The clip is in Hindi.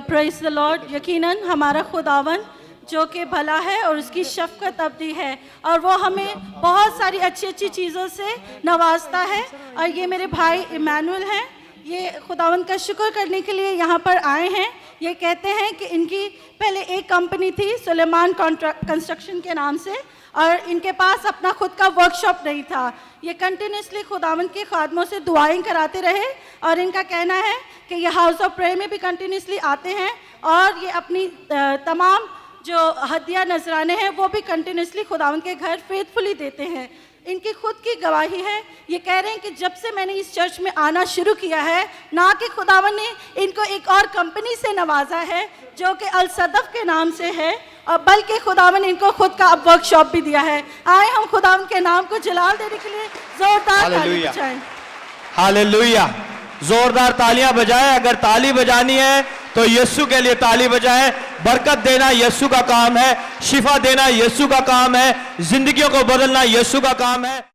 Praise the Lord. यकीनन हमारा खुदावन जो कि भला है और उसकी शफ़क़त अबदी है और वो हमें बहुत सारी अच्छी अच्छी चीज़ों से नवाजता है। और ये मेरे भाई इमानुएल हैं, ये खुदावन का शुक्र करने के लिए यहाँ पर आए हैं। ये कहते हैं कि इनकी पहले एक कंपनी थी सुलेमान कंस्ट्रक्शन के नाम से और इनके पास अपना खुद का वर्कशॉप नहीं था। ये कंटिन्यूसली खुदावन के खादमों से दुआएं कराते रहे और इनका कहना है कि ये हाउस ऑफ प्रेयर में भी कंटिन्यूसली आते हैं और ये अपनी तमाम जो हदिया नजराने हैं वो भी कंटिन्यूसली खुदावन के घर फेथफुली देते हैं। इनकी खुद की गवाही है, ये कह रहे हैं कि जब से मैंने इस चर्च में आना शुरू किया है, ना कि खुदावन ने इनको एक और कंपनी से नवाजा है जो कि अल सदफ के नाम से है, और बल्कि खुदावन ने इनको खुद का अब वर्कशॉप भी दिया है। आए हम खुदावन के नाम को जलाल देने के लिए जोरदार ताली बजाएं। हालेलुया, जोरदार तालियां बजाएं। अगर ताली बजानी है तो यीशु के लिए ताली बजाएं। बरकत देना यीशु का काम है, शिफा देना यीशु का काम है, जिंदगियों को बदलना यीशु का काम है।